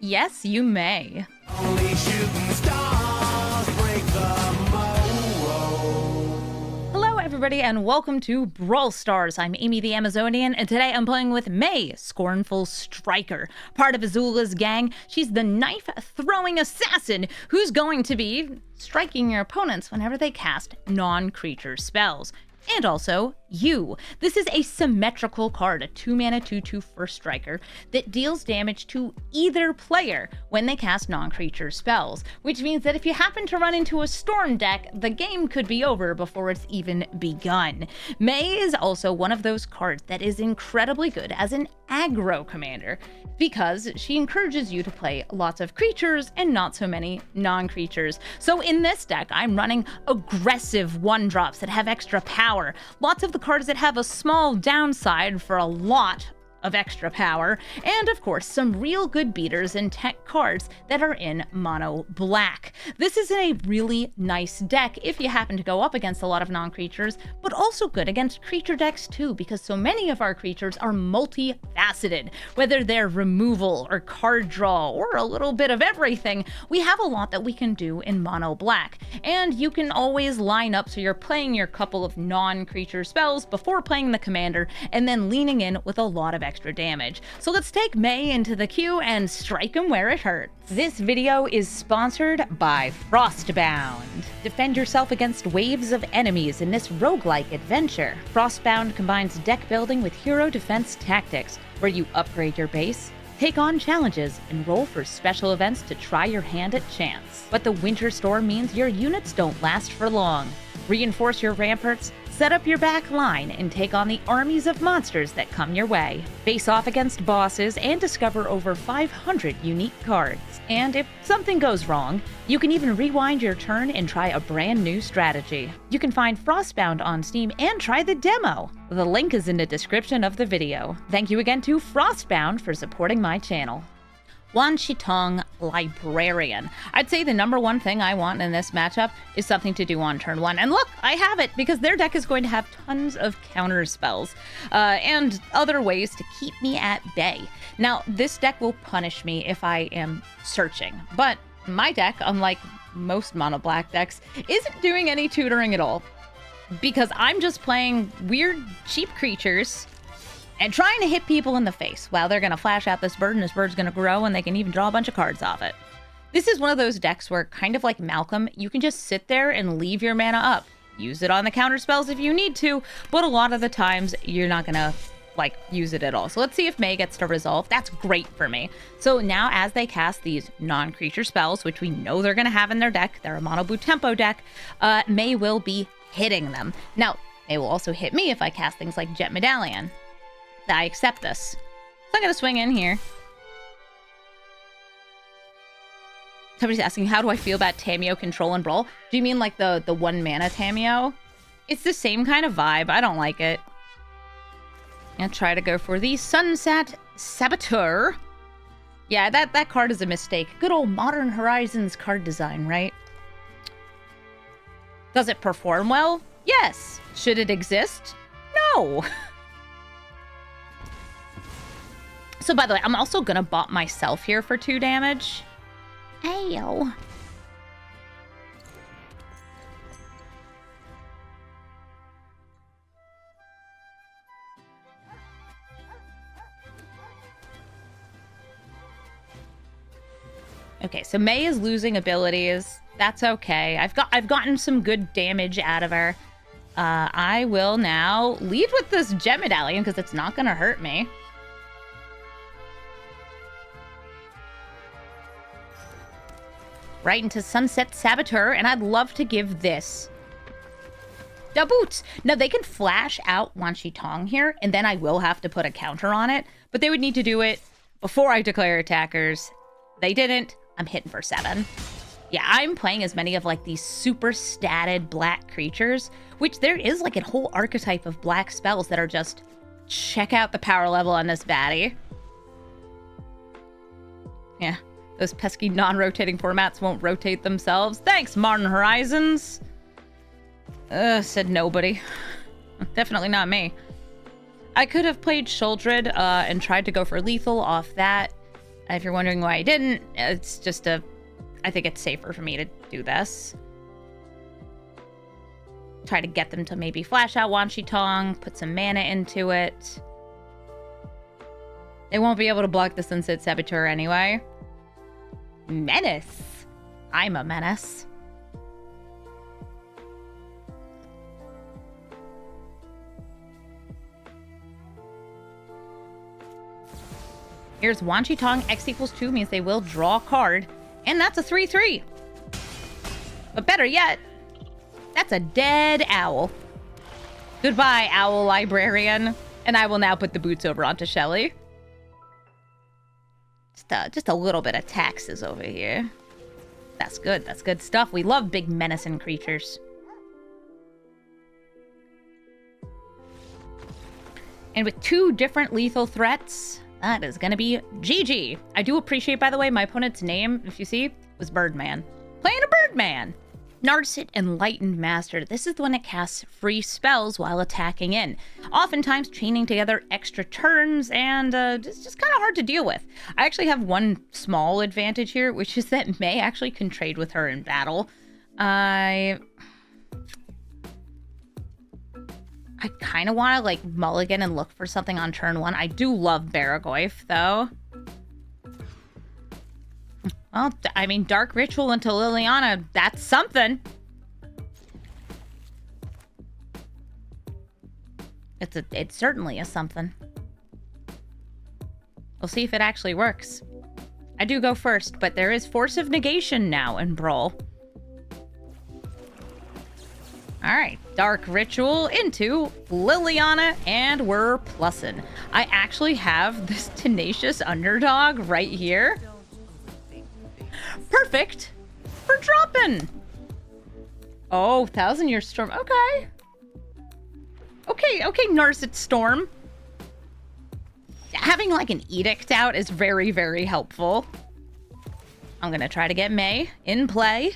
Yes, you may. Only shooting stars break the mold. Hello, everybody, and welcome to Brawl Stars. I'm Amy the Amazonian, and today I'm playing with May, Scornful Striker, part of Azula's gang. She's the knife-throwing assassin who's going to be striking your opponents whenever they cast non-creature spells. And also, you. This is a symmetrical card, a 2-mana 2/2 first striker that deals damage to either player when they cast non-creature spells, which means that if you happen to run into a storm deck, the game could be over before it's even begun. May is also one of those cards that is incredibly good as an aggro commander because she encourages you to play lots of creatures and not so many non-creatures. So in this deck, I'm running aggressive 1-drops that have extra power, lots of the cards that have a small downside for a lot of extra power, and of course some real good beaters and tech cards that are in mono black. This is a really nice deck if you happen to go up against a lot of non-creatures, but also good against creature decks too, because so many of our creatures are multifaceted. Whether they're removal or card draw or a little bit of everything, we have a lot that we can do in mono black. And you can always line up so you're playing your couple of non-creature spells before playing the commander and then leaning in with a lot of extra damage. So let's take May into the queue and strike him where it hurts. This video is sponsored by Frostbound. Defend yourself against waves of enemies in this roguelike adventure. Frostbound combines deck building with hero defense tactics, where you upgrade your base, take on challenges, and roll for special events to try your hand at chance. But the winter storm means your units don't last for long. Reinforce your ramparts, set up your back line, and take on the armies of monsters that come your way. Face off against bosses and discover over 500 unique cards. And if something goes wrong, you can even rewind your turn and try a brand new strategy. You can find Frostbound on Steam and try the demo. The link is in the description of the video. Thank you again to Frostbound for supporting my channel. Wanshitong Librarian. I'd say the number one thing I want in this matchup is something to do on turn 1. And look, I have it, because their deck is going to have tons of counter spells and other ways to keep me at bay. Now, this deck will punish me if I am searching, but my deck, unlike most mono black decks, isn't doing any tutoring at all, because I'm just playing weird, cheap creatures and trying to hit people in the face. Well, they're going to flash out this bird, and this bird's going to grow, and they can even draw a bunch of cards off it. This is one of those decks where, kind of like Malcolm, you can just sit there and leave your mana up. Use it on the counter spells if you need to, but a lot of the times, you're not going to, use it at all. So let's see if May gets to resolve. That's great for me. So now, as they cast these non-creature spells, which we know they're going to have in their deck, they're a mono blue tempo deck, May will be hitting them. Now, May will also hit me if I cast things like Jet Medallion. I accept this. So I'm gonna swing in here. Somebody's asking, how do I feel about Tamiyo control and Brawl? Do you mean like the 1-mana Tamiyo? It's the same kind of vibe. I don't like it. I'm gonna try to go for the Sunset Saboteur. Yeah, that card is a mistake. Good old Modern Horizons card design, right? Does it perform well? Yes. Should it exist? No. So, by the way, I'm also gonna bot myself here for 2 damage. Ayo. Okay, so May is losing abilities. That's okay. I've gotten some good damage out of her. I will now lead with this Gem Medallion because it's not gonna hurt me. Right into Sunset Saboteur, and I'd love to give this the boots. Now, they can flash out Wanshitong here, and then I will have to put a counter on it, but they would need to do it before I declare attackers. They didn't. I'm hitting for 7. Yeah, I'm playing as many of these super statted black creatures, which there is a whole archetype of black spells that are just, check out the power level on this baddie. Yeah. Those pesky non-rotating formats won't rotate themselves. Thanks, Modern Horizons. Said nobody. Definitely not me. I could have played Shuldred and tried to go for lethal off that. If you're wondering why I didn't, it's just I think it's safer for me to do this. Try to get them to maybe flash out Wan Shi Tong, put some mana into it. They won't be able to block the Sunset Saboteur anyway. Menace. I'm a menace. Here's Wan Shi Tong. X equals 2 means they will draw a card. And that's a 3/3. But better yet, that's a dead owl. Goodbye, Owl Librarian. And I will now put the boots over onto Shelly. Just a little bit of taxes over here. That's good. That's good stuff. We love big menacing creatures. And with 2 different lethal threats, that is going to be GG. I do appreciate, by the way, my opponent's name, if you see, was Birdman. Playing a Birdman. Narset Enlightened Master. This is the one that casts free spells while attacking in. Oftentimes chaining together extra turns, and it's just kind of hard to deal with. I actually have one small advantage here, which is that May actually can trade with her in battle. I kind of want to, like, mulligan and look for something on turn 1. I do love Baragoyf, though. Well, I mean, Dark Ritual into Liliana, that's something. It certainly is something. We'll see if it actually works. I do go first, but there is Force of Negation now in Brawl. Alright, Dark Ritual into Liliana, and we're plussin'. I actually have this tenacious underdog right here. Perfect for dropping. Oh, Thousand Year Storm. Okay. Okay, Narset Storm. Having like an edict out is very, very helpful. I'm gonna try to get May in play.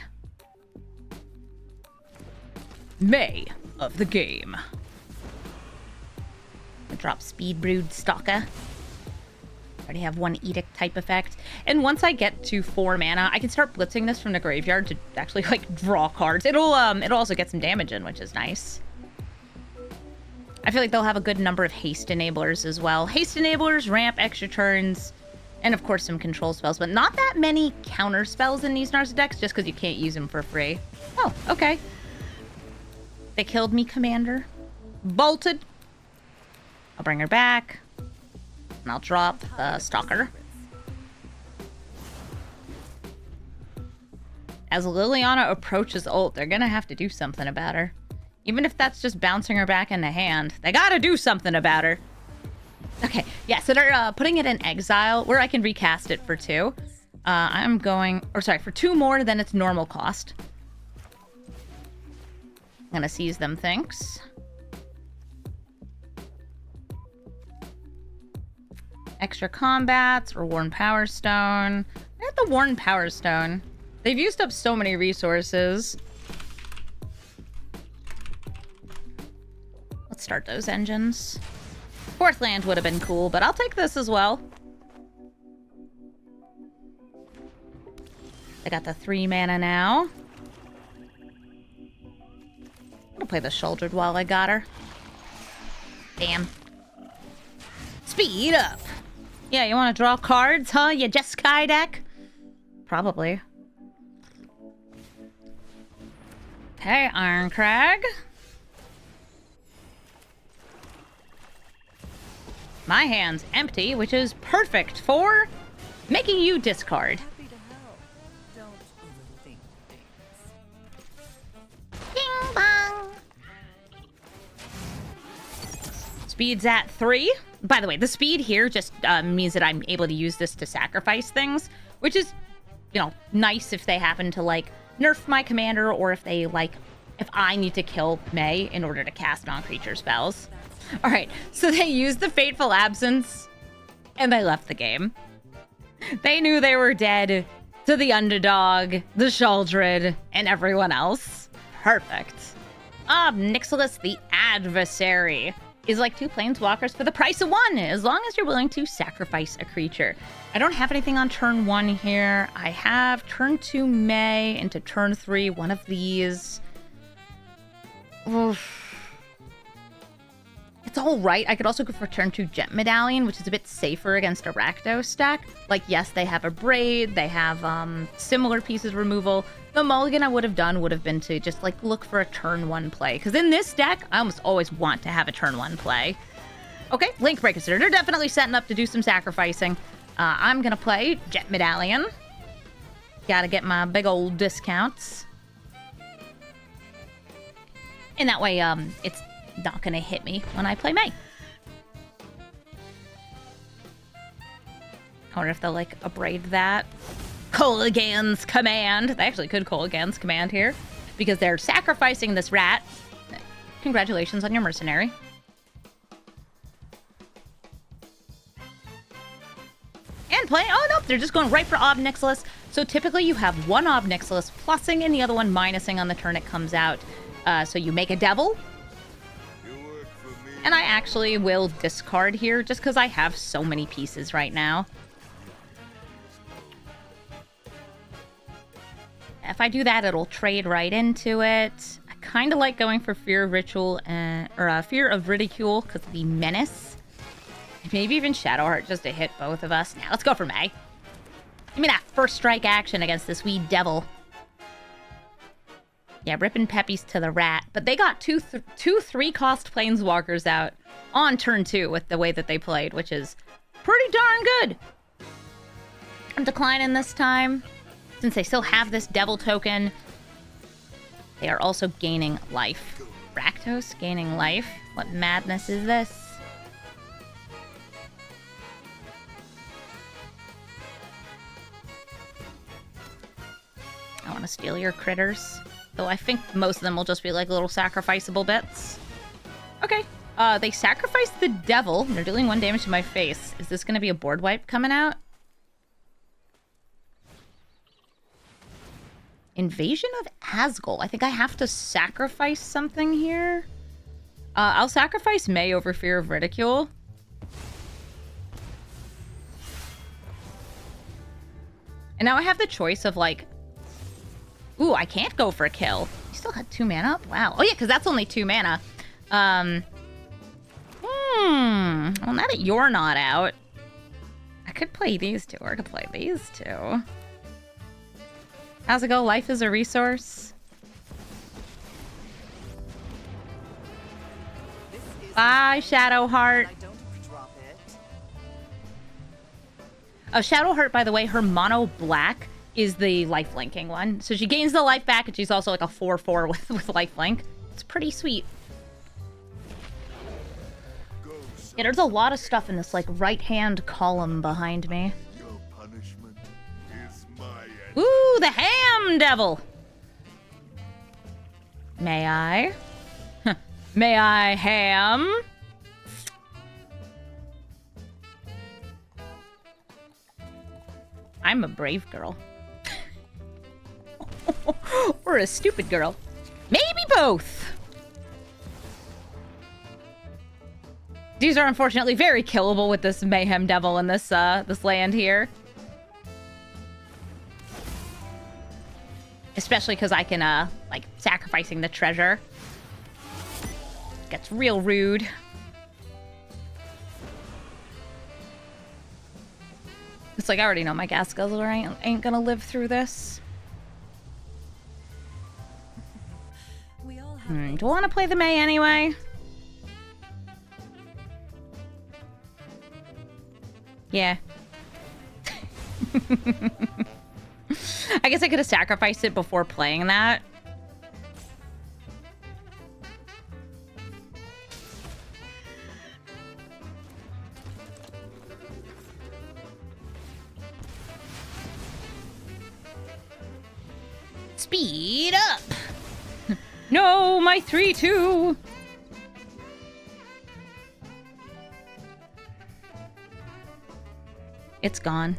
May of the game. I drop Speed Brood Stalker. Already have 1 edict type effect. And once I get to 4 mana, I can start blitzing this from the graveyard to actually like draw cards. It'll also get some damage in, which is nice. I feel like they'll have a good number of haste enablers as well. Haste enablers, ramp, extra turns, and of course some control spells, but not that many counter spells in these Nars decks just because you can't use them for free. Oh, okay. They killed me, Commander. Bolted. I'll bring her back. And I'll drop the Stalker. As Liliana approaches ult, they're gonna have to do something about her. Even if that's just bouncing her back into hand, they gotta do something about her. Okay, yeah, so they're putting it in exile, where I can recast it for 2. I'm going, or sorry, for 2 more than its normal cost. I'm gonna seize them, thanks. Extra combats or Worn Power Stone. I got the Worn Power Stone. They've used up so many resources. Let's start those engines. 4th land would have been cool, but I'll take this as well. I got the 3 mana now. I'm gonna play the Shouldered while I got her. Damn. Speed up! Yeah, you want to draw cards, huh? You Jeskai deck? Probably. Okay, Iron Crag. My hand's empty, which is perfect for making you discard. Ding bong. Speed's at 3. By the way, the speed here just means that I'm able to use this to sacrifice things, which is, you know, nice if they happen to, like, nerf my commander, or if they, like, if I need to kill May in order to cast non-creature spells. All right, so they used the Fateful Absence, and they left the game. They knew they were dead to the underdog, the Shaldred, and everyone else. Perfect. Nixilis the Adversary. is like 2 planeswalkers for the price of 1, as long as you're willing to sacrifice a creature. I don't have anything on turn 1 here. I have turn 2 May into turn 3, one of these. Oof. It's all right. I could also go for turn 2 Jet Medallion, which is a bit safer against a Rakdos stack. Like, yes, they have a Braid, they have similar pieces removal. The mulligan I would have done would have been to just, like, look for a turn 1 play. Because in this deck, I almost always want to have a turn 1 play. Okay, Link Breaker. So they're definitely setting up to do some sacrificing. I'm going to play Jet Medallion. Gotta get my big old discounts. And that way, it's not gonna hit me when I play May. I wonder if they'll, like, abrade that. Kolaghan's Command. They actually could Kolaghan's Command here, because they're sacrificing this rat. Congratulations on your mercenary. And play. Oh, nope, they're just going right for Ob Nixilis. So typically you have one Ob Nixilis plussing and the other one minusing on the turn it comes out. So you make a devil. And I actually will discard here just because I have so many pieces right now. If I do that, it'll trade right into it. I kind of like going for Fear of Ritual or Fear of Ridicule because of the menace. And maybe even Shadowheart just to hit both of us. Now let's go for May. Give me that first strike action against this wee devil. Yeah, ripping peppies to the rat. But they got two 3-cost planeswalkers out on turn 2 with the way that they played, which is pretty darn good. I'm declining this time. Since they still have this devil token, they are also gaining life. Rakdos gaining life? What madness is this? I want to steal your critters. Though I think most of them will just be like little sacrificable bits. Okay. They sacrificed the devil. They're dealing 1 damage to my face. Is this going to be a board wipe coming out? Invasion of Asgul. I think I have to sacrifice something here. I'll sacrifice May over Fear of Ridicule. And now I have the choice of, like... Ooh, I can't go for a kill. You still had 2 mana? Wow. Oh, yeah, because that's only 2 mana. Well, now that you're not out, I could play these 2, or I could play these 2. How's it go? Life is a resource. Bye, Shadowheart. Oh, Shadowheart, by the way, her mono black is the life linking one. So she gains the life back, and she's also like a 4/4 with life link. It's pretty sweet. Yeah, there's a lot of stuff in this like right-hand column behind me. Your punishment is my end. Ooh, the ham devil. May I? May I ham? I'm a brave girl. Or a stupid girl. Maybe both. These are unfortunately very killable with this Mayhem Devil in this this land here. Especially because I can, like, sacrificing the treasure. Gets real rude. It's like, I already know my gas guzzler ain't gonna live through this. Do I want to play the May anyway? Yeah. I guess I could have sacrificed it before playing that. Speed up! No, my 3/2! It's gone.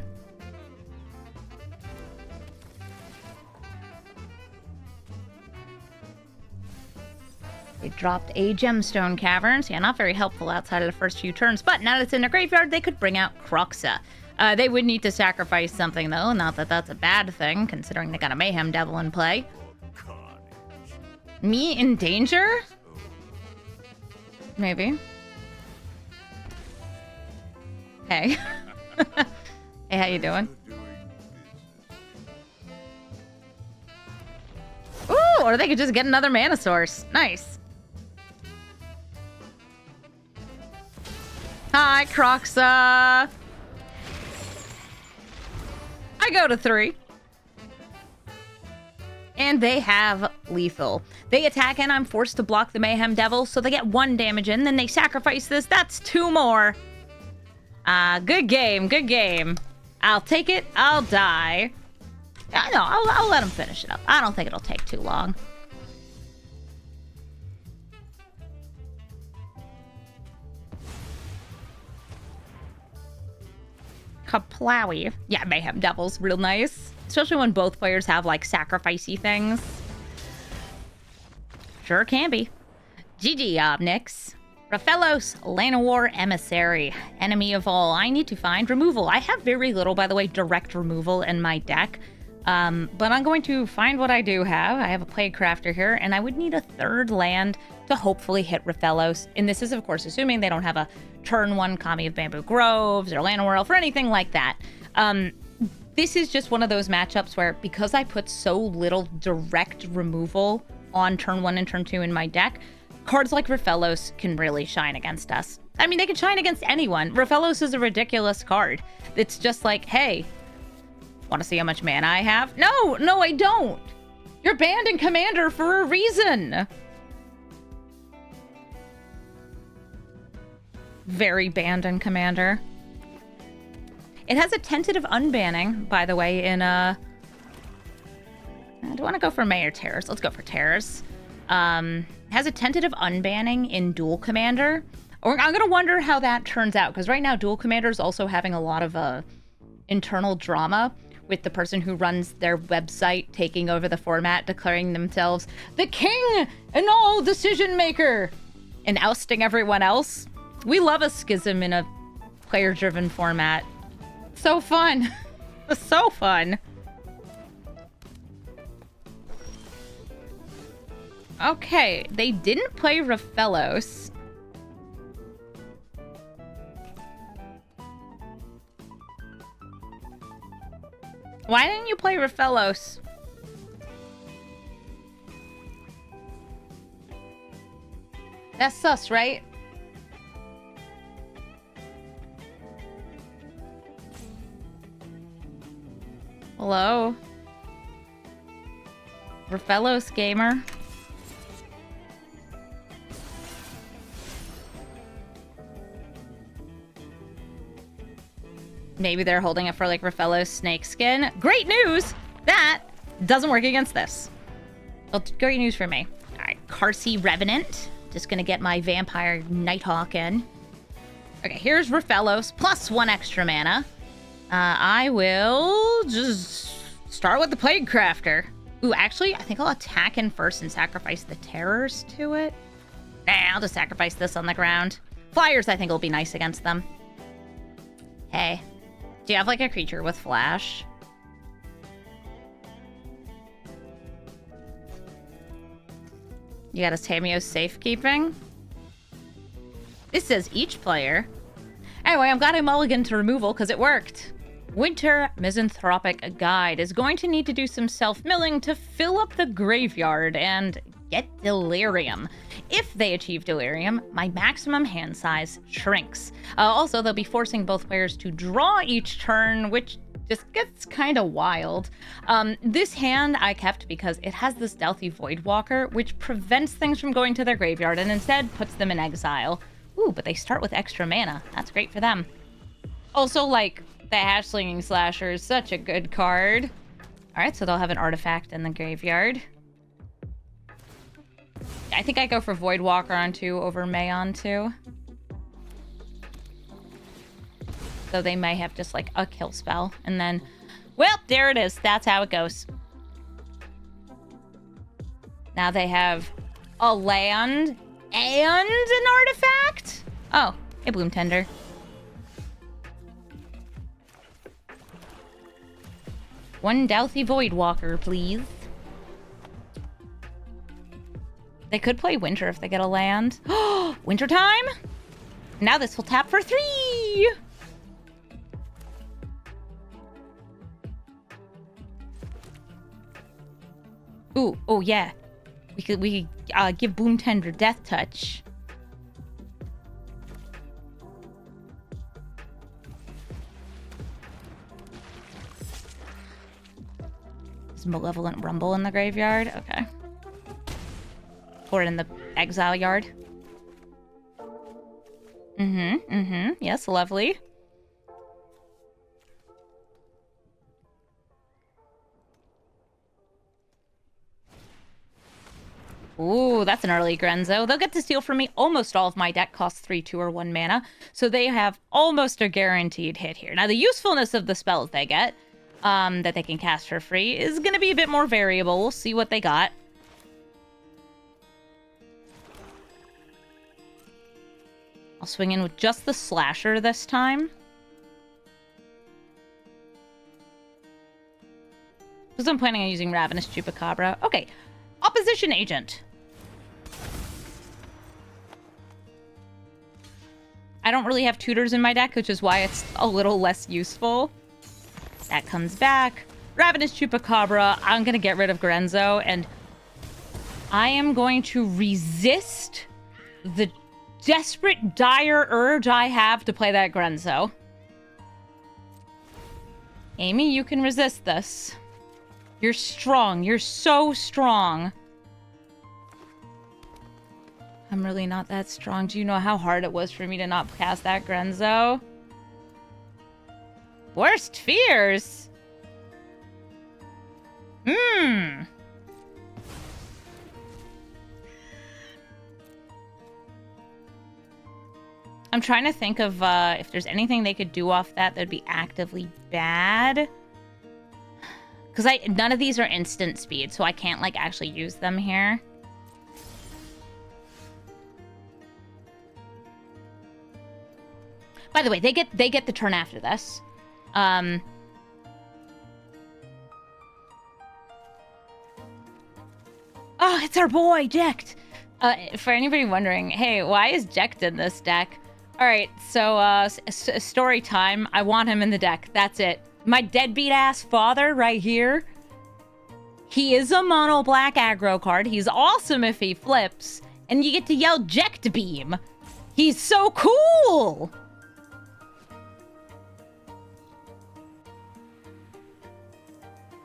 They dropped a Gemstone Caverns. Yeah, not very helpful outside of the first few turns. But now that it's in their graveyard, they could bring out Urza. They would need to sacrifice something, though. Not that that's a bad thing, considering they got a Mayhem Devil in play. Me in danger? Maybe. Hey. Hey, how you doing? Ooh, or they could just get another mana source. Nice. Hi, Urza. I go to 3. And they have lethal. They attack and I'm forced to block the Mayhem Devil, so they get 1 damage in, then they sacrifice this. That's 2 more. Good game, good game. I'll take it, I'll die. Yeah, no, I'll let him finish it up. I don't think it'll take too long. Kaplowy. Yeah, Mayhem Devil's real nice. Especially when both players have, like, sacrificey things. Sure can be. GG, Obnix. Rafllos, Llanowar Emissary. Enemy of all. I need to find removal. I have very little, by the way, direct removal in my deck. But I'm going to find what I do have. I have a Plaguecrafter here, and I would need a 3rd land to hopefully hit Rafllos. And this is, of course, assuming they don't have a turn 1 Kami of Bamboo Groves or Llanowar Elf or anything like that. This is just one of those matchups where, because I put so little direct removal on turn 1 and turn 2 in my deck, cards like Rafllos can really shine against us. I mean, they can shine against anyone. Rafllos is a ridiculous card. It's just like, hey, want to see how much mana I have? No, I don't. You're banned in Commander for a reason. Very banned in Commander. It has a tentative unbanning, by the way, in I do want to go for May or Terrors. Let's go for Terrors. It has a tentative unbanning in Dual Commander. I'm going to wonder how that turns out, because right now Dual Commander is also having a lot of internal drama with the person who runs their website taking over the format, declaring themselves the king and all decision maker, and ousting everyone else. We love a schism in a player-driven format. So fun. So fun. Okay, they didn't play Rafllos. Why didn't you play Rafllos? That's sus, right? Hello? Rafllos gamer? Maybe they're holding it for, like, Rafllos Snakeskin. Great news! That doesn't work against this. Well, great news for me. Alright, Karsi Revenant. Just gonna get my Vampire Nighthawk in. Okay, here's Rafllos, plus 1 extra mana. I will just start with the Plaguecrafter. Ooh, actually, I think I'll attack in first and sacrifice the Terrors to it. Nah, I'll just sacrifice this on the ground. Flyers, I think, will be nice against them. Hey, do you have, like, a creature with flash? You got a Tamiyo Safekeeping? This says each player. Anyway, I'm glad I mulliganed to removal because it worked. Winter Misanthropic Guide is going to need to do some self-milling to fill up the graveyard and get Delirium. If they achieve Delirium, my maximum hand size shrinks. Also, they'll be forcing both players to draw each turn, which just gets kind of wild. This hand I kept because it has this Stealthy Voidwalker, which prevents things from going to their graveyard and instead puts them in exile. Ooh, but they start with extra mana. That's great for them. Also, like, the Ash-Slinging Slasher is such a good card. Alright, so they'll have an artifact in the graveyard. I think I go for Voidwalker on 2 over May on 2. So they may have just, like, a kill spell. And then, well, there it is. That's how it goes. Now they have a land and an artifact? Oh, hey, Bloom Tender. One Douthy Voidwalker, please. They could play Winter if they get a land. Oh, Winter time? Now this will tap for 3! Ooh, oh yeah. We could give Bloom Tender Death Touch. Is Malevolent Rumble in the graveyard? Okay. Or in the exile yard. Yes, lovely. Ooh, that's an early Grenzo. They'll get to steal from me. Almost all of my deck costs 3, 2, or 1 mana. So they have almost a guaranteed hit here. Now, the usefulness of the spells they get, that they can cast for free, is going to be a bit more variable. We'll see what they got. I'll swing in with just the Slasher this time. Because I'm planning on using Ravenous Chupacabra. Okay, Opposition Agent. I don't really have tutors in my deck, which is why it's a little less useful. That comes back. Ravenous Chupacabra. I'm going to get rid of Grenzo, and I am going to resist the desperate, dire urge I have to play that Grenzo. Amy, you can resist this. You're strong. You're so strong. I'm really not that strong. Do you know how hard it was for me to not cast that Grenzo? Worst fears? I'm trying to think of if there's anything they could do off that that'd be actively bad. Because none of these are instant speed, so I can't like actually use them here. By the way, they get the turn after this. Oh, it's our boy, Jecht. For anybody wondering, hey, why is Jecht in this deck? All right, so story time. I want him in the deck. That's it. My deadbeat ass father right here. He is a mono black aggro card. He's awesome if he flips, and you get to yell Jecht Beam. He's so cool.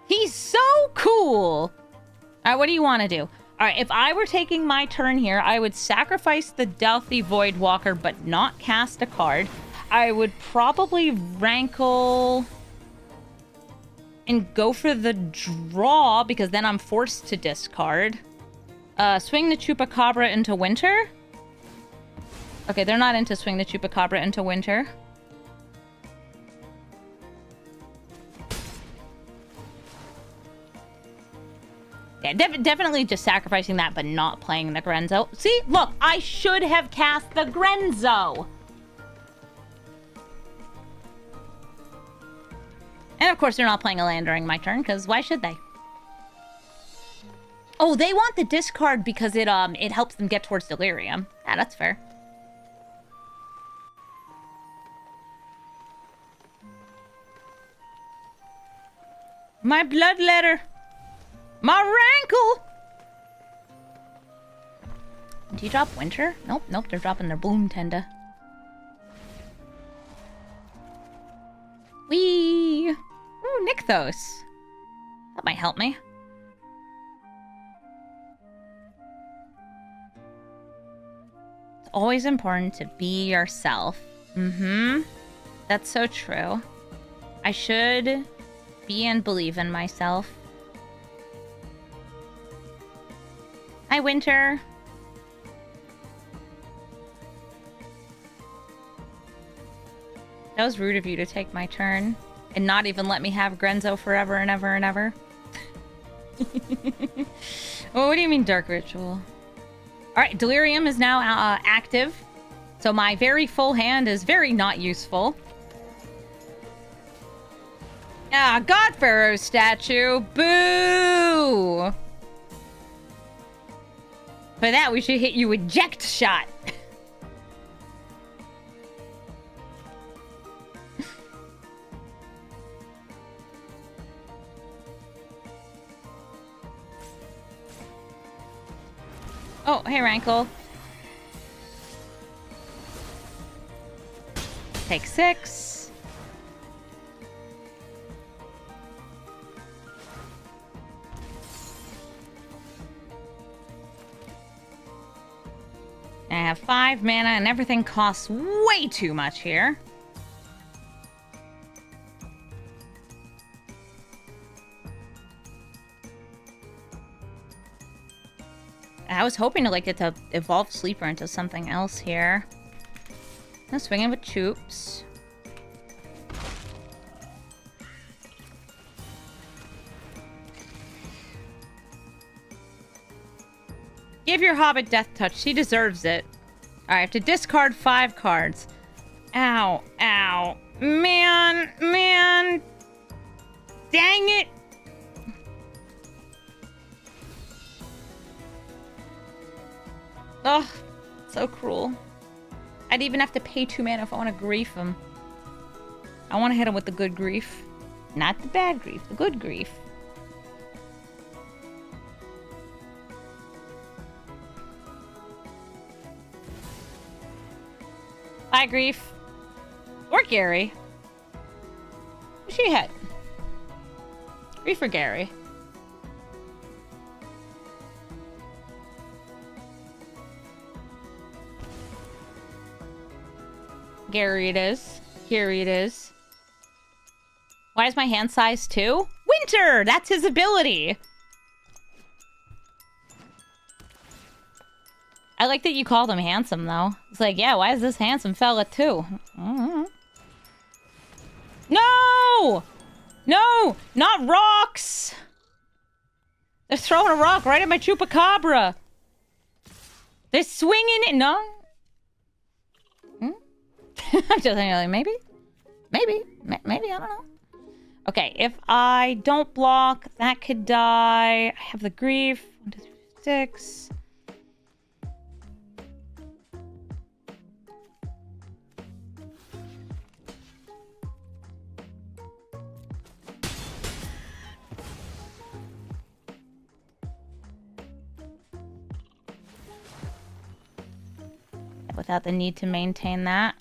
He's so cool. All right, what do you want to do? All right, if I were taking my turn here, I would sacrifice the Douthy Voidwalker, but not cast a card. I would probably rankle and go for the draw, because then I'm forced to discard. Swing the Chupacabra into Winter. Okay, they're not into swing the Chupacabra into Winter. Yeah, definitely just sacrificing that, but not playing the Grenzo. See? Look, I should have cast the Grenzo. And of course, they're not playing a land during my turn, because why should they? Oh, they want the discard because it helps them get towards Delirium. Yeah, that's fair. My bloodletter. My rankle! Do you drop Winter? Nope, they're dropping their Bloom Tender. Whee! Ooh, Nykthos. That might help me. It's always important to be yourself. That's so true. I should be and believe in myself. Hi, Winter. That was rude of you to take my turn and not even let me have Grenzo forever and ever and ever. Well, what do you mean, Dark Ritual? All right, Delirium is now active. So my very full hand is very not useful. Ah, God Pharaoh statue. Boo! For that, we should hit you eject shot. Oh, hey, Rankle. Take 6. I have 5 mana and everything costs way too much here. I was hoping to like get to evolve Sleeper into something else here. I'm swinging with Choops. Give your Hobbit Death Touch. She deserves it. Alright, I have to discard 5 cards. Ow. Ow. Man. Man. Dang it. Ugh. So cruel. I'd even have to pay 2 mana if I want to grief him. I want to hit him with the good grief. Not the bad grief, the good grief. Bye, Grief. Or Gary. Who's she hit? Grief or Gary? Gary it is. Gary it is. Why is my hand size 2? Winter! That's his ability! I like that you called him handsome, though. It's like, yeah, why is this handsome fella, too? No! No! Not rocks! They're throwing a rock right at my Chupacabra! They're swinging it! No? I'm just thinking, like, maybe? Maybe, I don't know. Okay, if I don't block, that could die. I have the grief. 1, 2, 3, 6. Without the need to maintain that.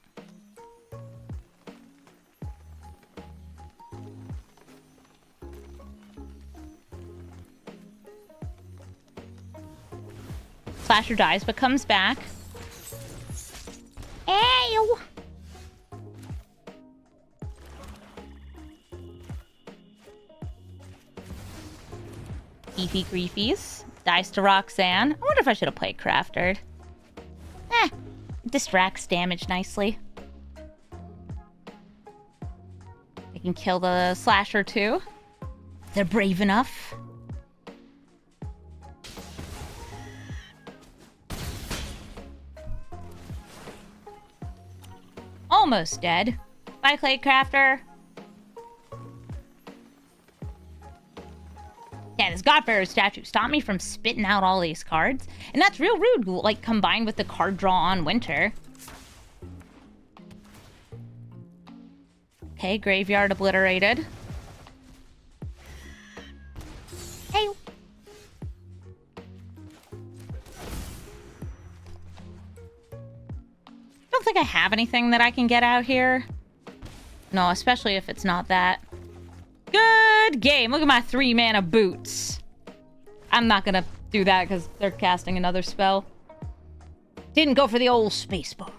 Slasher dies, but comes back. Ew! Beefy Griefies. Dies to Roxanne. I wonder if I should have played Craftered. Distracts damage nicely. I can kill the Slasher too. They're brave enough. Almost dead. Bye, Clay Crafter. Yeah, this Godbearer statue stopped me from spitting out all these cards. And that's real rude, like, combined with the card draw on Winter. Okay, Graveyard obliterated. Hey. Don't think I have anything that I can get out here. No, especially if it's not that. Good game. Look at my 3 mana boots. I'm not gonna do that because they're casting another spell. Didn't go for the old spacebar.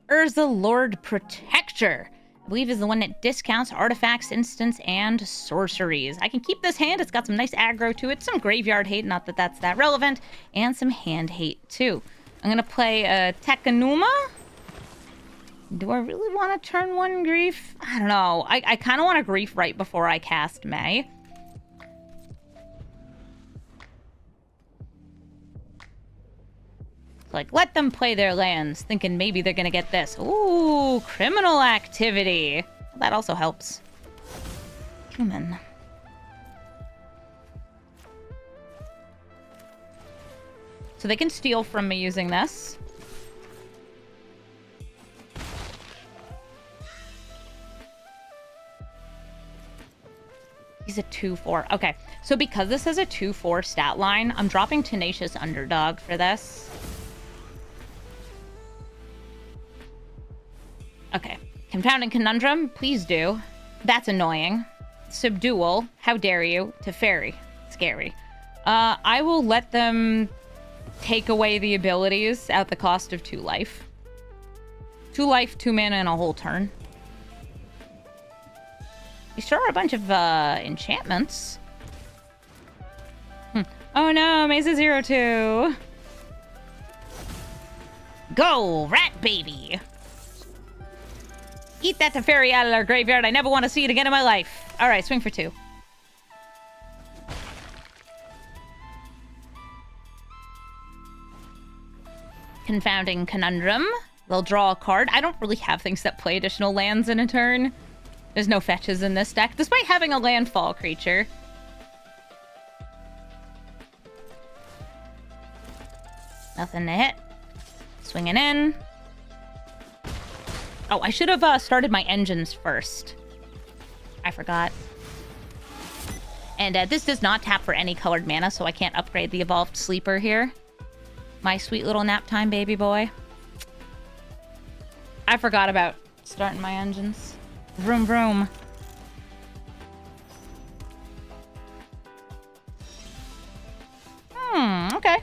Urza Lord Protector. I believe is the one that discounts artifacts, instants, and sorceries. I can keep this hand. It's got some nice aggro to it. Some graveyard hate, not that that's that relevant. And some hand hate, too. I'm gonna play Tekanuma. Do I really want to turn 1 Grief? I don't know. I kind of want to Grief right before I cast May. Like, let them play their lands, thinking maybe they're gonna get this. Ooh, criminal activity. That also helps. Human. So they can steal from me using this. He's a 2/4. Okay, so because this is a 2/4 stat line, I'm dropping Tenacious Underdog for this. Okay. Confounding Conundrum, please do. That's annoying. Subdual, how dare you. Teferi, scary. I will let them take away the abilities at the cost of 2 life. 2 life, 2 mana, and a whole turn. These sure are a bunch of enchantments. Oh no, Mesa 02. Go, rat baby. Eat that Teferi out of our graveyard. I never want to see it again in my life. All right, swing for 2. Confounding Conundrum. They'll draw a card. I don't really have things that play additional lands in a turn. There's no fetches in this deck, despite having a landfall creature. Nothing to hit. Swinging in. Oh, I should have started my engines first. I forgot. And this does not tap for any colored mana, so I can't upgrade the Evolved Sleeper here. My sweet little nap time baby boy. I forgot about starting my engines. Vroom vroom. Okay.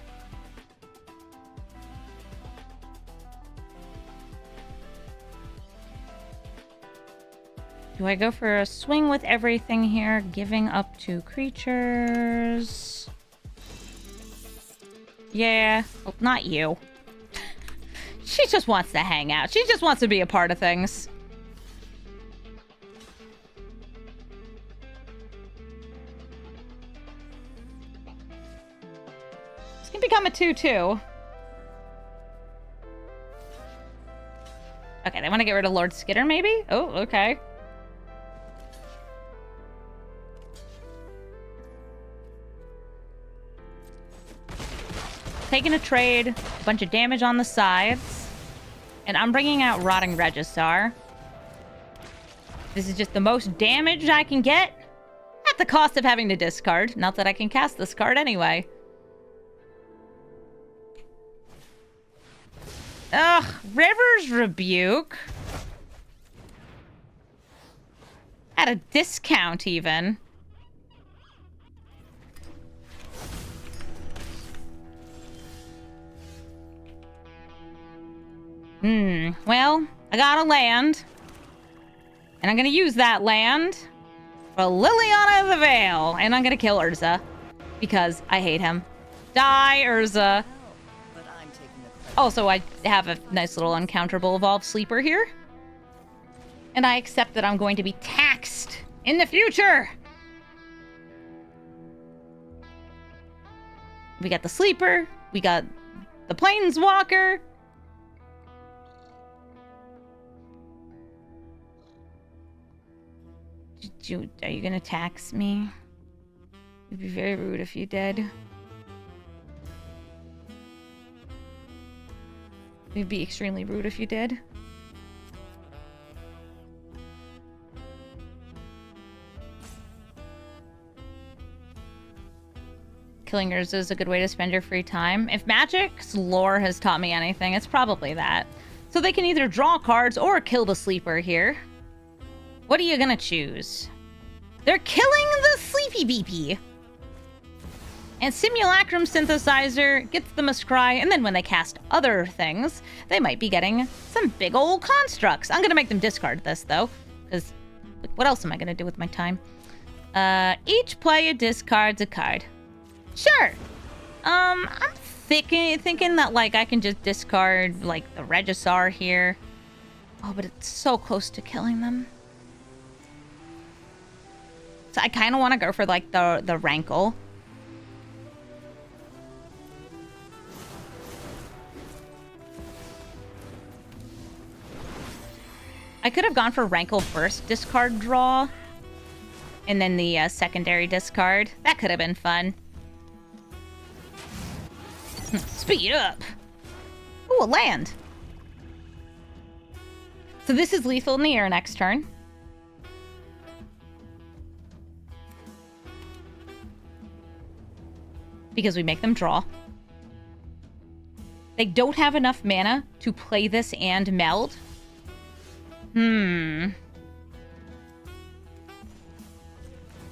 Do I go for a swing with everything here? Giving up 2 creatures. Yeah. Well, not you. She just wants to hang out. She just wants to be a part of things. This can become a 2/2. Okay, they want to get rid of Lord Skitter, maybe? Oh, okay. Taking a trade, a bunch of damage on the sides, and I'm bringing out Rotting Registar. This is just the most damage I can get at the cost of having to discard. Not that I can cast this card anyway. Ugh, River's Rebuke. At a discount, even. Well, I got a land. And I'm gonna use that land for Liliana of the Veil. And I'm gonna kill Urza. Because I hate him. Die, Urza. Also, I have a nice little uncounterable Evolved Sleeper here. And I accept that I'm going to be taxed in the future. We got the Sleeper. We got the Planeswalker. Are you gonna tax me? It'd be very rude if you did. It'd be extremely rude if you did. Killing Urza is a good way to spend your free time. If Magic's lore has taught me anything, it's probably that. So they can either draw cards or kill the Sleeper here. What are you gonna choose? They're killing the Sleepy Beepy. And Simulacrum Synthesizer gets them a scry, and then when they cast other things, they might be getting some big old constructs. I'm gonna make them discard this, though, because what else am I gonna do with my time? Each player discards a card. Sure. I'm thinking that, like, I can just discard, like, the Regisar here. Oh, but it's so close to killing them. So I kind of want to go for, like, the Rankle. I could have gone for Rankle first, discard draw, and then the secondary discard. That could have been fun. Speed up! Ooh, a land! So this is lethal in the air next turn. Because we make them draw. They don't have enough mana to play this and meld.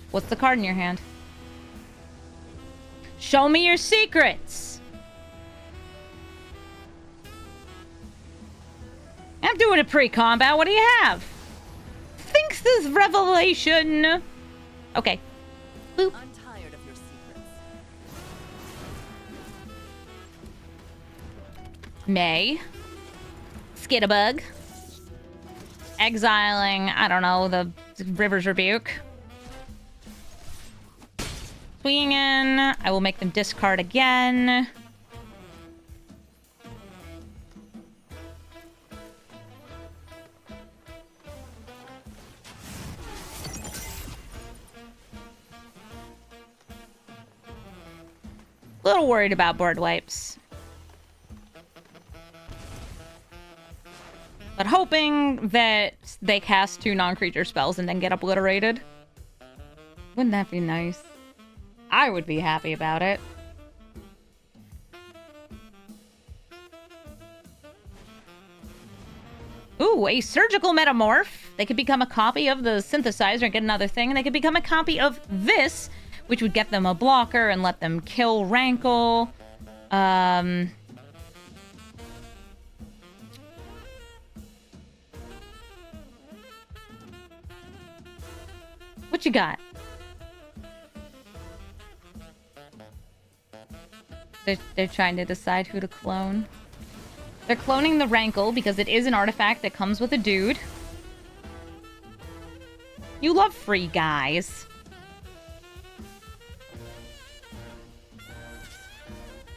What's the card in your hand? Show me your secrets! I'm doing a pre-combat. What do you have? Thinks this revelation. Okay. Boop. I'm tired of your secrets. May. Skitterbug. Exiling, I don't know, the River's Rebuke. Swinging in. I will make them discard again. A little worried about board wipes. But hoping that they cast 2 non-creature spells and then get obliterated. Wouldn't that be nice? I would be happy about it. Ooh, a surgical metamorph. They could become a copy of the synthesizer and get another thing. And they could become a copy of this, which would get them a blocker and let them kill Rankle. What you got? They're trying to decide who to clone. They're cloning the Rankle because it is an artifact that comes with a dude. You love free guys.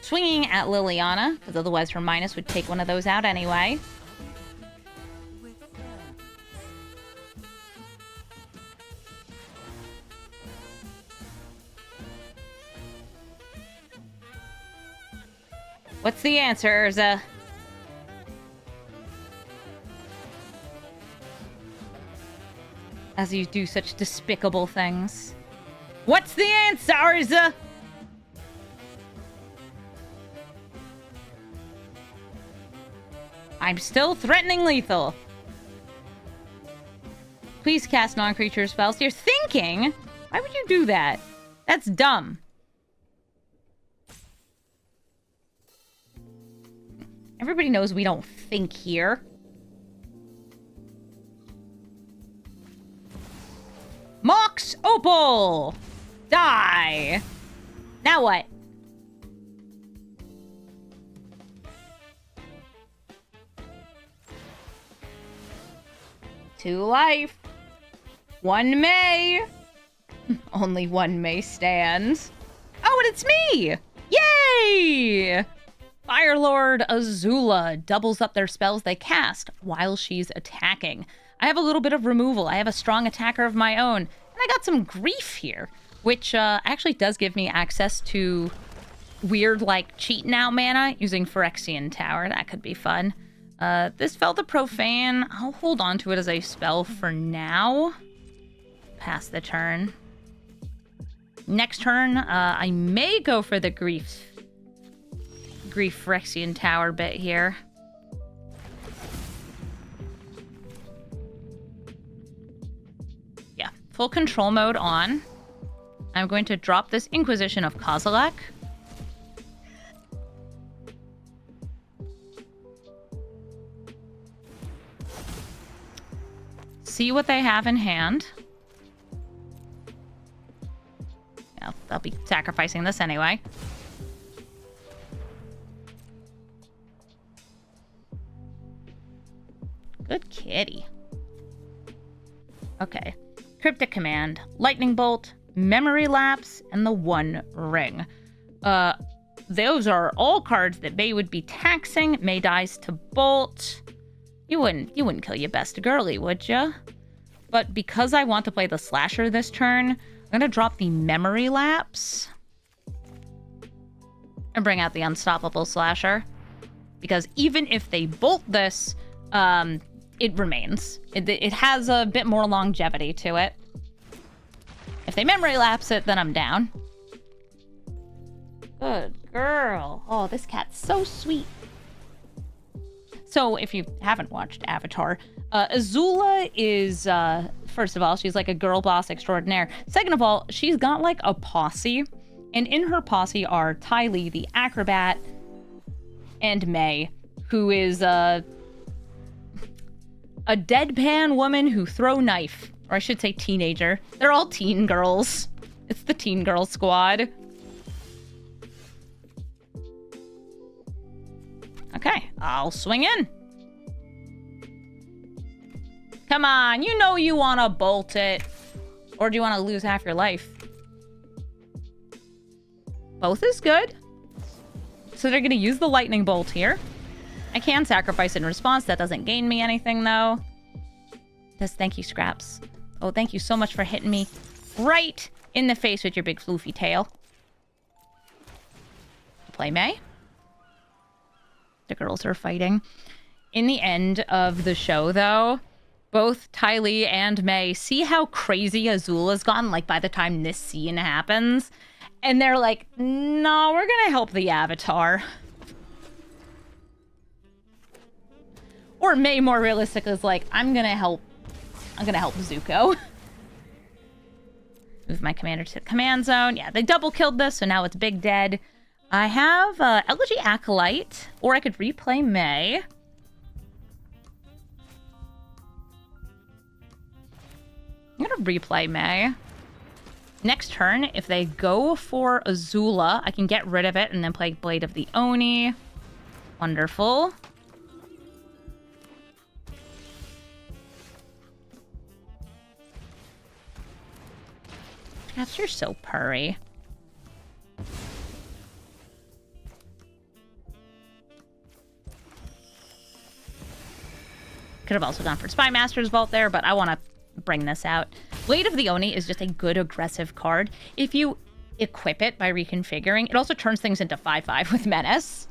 Swinging at Liliana, because otherwise her minus would take one of those out anyway. What's the answer, Urza? As you do such despicable things. What's the answer, Urza? I'm still threatening lethal. Please cast non-creature spells. You're thinking? Why would you do that? That's dumb. Everybody knows we don't think here. Mox Opal! Die! Now what? Two life. One May. Only one May stands. Oh, and it's me! Yay! Firelord Azula doubles up their spells they cast while she's attacking. I have a little bit of removal. I have a strong attacker of my own. And I got some grief here, which actually does give me access to weird, like, cheating out mana using Phyrexian Tower. That could be fun. This fell to Profane. I'll hold on to it as a spell for now. Pass the turn. Next turn, I may go for the Grief Phyrexian Tower bit here. Yeah, full control mode on. I'm going to drop this Inquisition of Kozilek. See what they have in hand. Yeah, they'll be sacrificing this anyway. Good kitty. Okay. Cryptic Command, Lightning Bolt, Memory Lapse, and the One Ring. Those are all cards that May would be taxing. May dies to Bolt. You wouldn't kill your best girly, would ya? But because I want to play the slasher this turn, I'm gonna drop the memory lapse and bring out the unstoppable slasher. Because even if they bolt this, it remains. It has a bit more longevity to it. If they memory lapse it, then I'm down. Good girl. Oh, this cat's so sweet. So, if you haven't watched Avatar, Azula is, first of all, she's like a girl boss extraordinaire. Second of all, she's got like a posse. And in her posse are Tylee, the acrobat, and May, who is a deadpan woman who throw knife. Or I should say teenager. They're all teen girls. It's the teen girl squad. Okay, I'll swing in. Come on, you know you want to bolt it. Or do you want to lose half your life? Both is good. So they're going to use the lightning bolt here. I can sacrifice in response. That doesn't gain me anything, though. Yes, thank you, Scraps. Oh, thank you so much for hitting me right in the face with your big floofy tail. Play May. The girls are fighting. In the end of the show, though, both Tylee and May see how crazy Azula's gone, like, by the time this scene happens. And they're like, no, we're gonna help the Avatar. Or May, more realistically, is like, I'm gonna help Zuko. Move my commander to the command zone. Yeah, they double killed this, so now it's big dead. I have Elegy Acolyte, or I could replay May. I'm gonna replay May. Next turn, if they go for Azula, I can get rid of it and then play Blade of the Oni. Wonderful. Cats, you're so purry. Could have also gone for Spy Master's Vault there, but I want to bring this out. Blade of the Oni is just a good aggressive card. If you equip it by reconfiguring, it also turns things into 5/5 with Menace.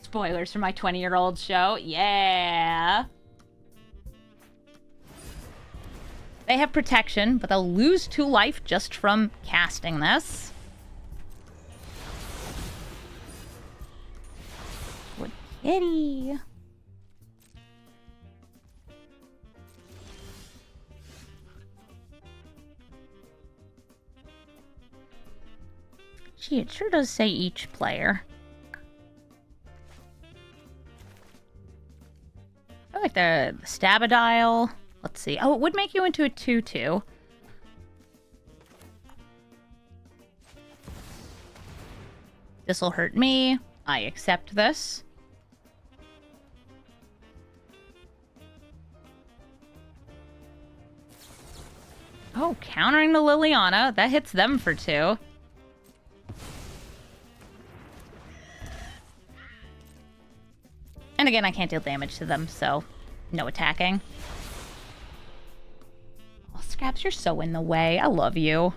Spoilers for my 20-year-old show. Yeah. They have protection, but they'll lose 2 life just from casting this. Good kitty. Gee, it sure does say each player. I like the Stabadile. Let's see. Oh, it would make you into a 2/2. This'll hurt me. I accept this. Oh, countering the Liliana. That hits them for 2. And again, I can't deal damage to them, so no attacking. Oh, Scraps, you're so in the way. I love you.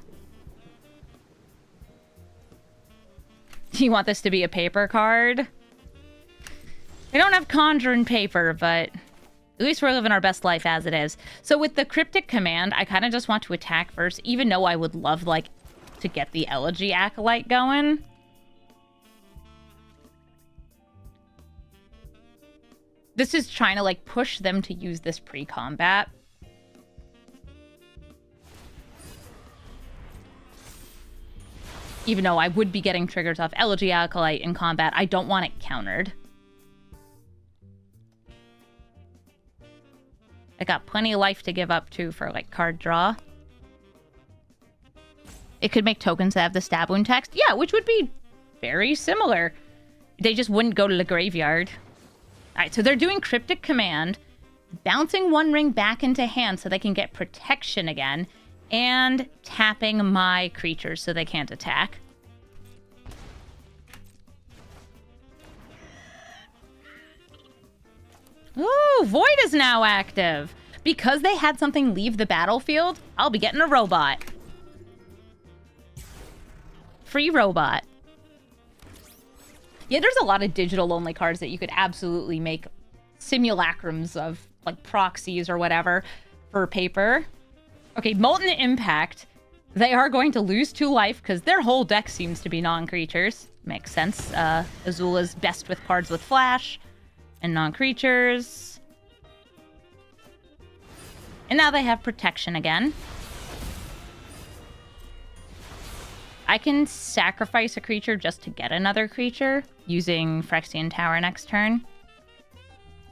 Do you want this to be a paper card? We don't have Conjure and paper, but at least we're living our best life as it is. So with the Cryptic Command, I kind of just want to attack first, even though I would love, like, to get the Elegy Acolyte going. This is trying to, like, push them to use this pre-combat. Even though I would be getting triggers off Elegy Acolyte in combat, I don't want it countered. I got plenty of life to give up, too, for, like, card draw. It could make tokens that have the stab wound text. Yeah, which would be very similar. They just wouldn't go to the graveyard. Alright, so they're doing Cryptic Command, bouncing one ring back into hand so they can get protection again, and tapping my creatures so they can't attack. Ooh, Void is now active. Because they had something leave the battlefield, I'll be getting a robot. Free robot. Yeah, there's a lot of digital-only cards that you could absolutely make simulacrums of, like proxies or whatever, for paper. Okay, Molten Impact. They are going to lose 2 life because their whole deck seems to be non-creatures. Makes sense. Azula's best with cards with flash and non-creatures. And now they have protection again. I can sacrifice a creature just to get another creature using Phyrexian Tower next turn.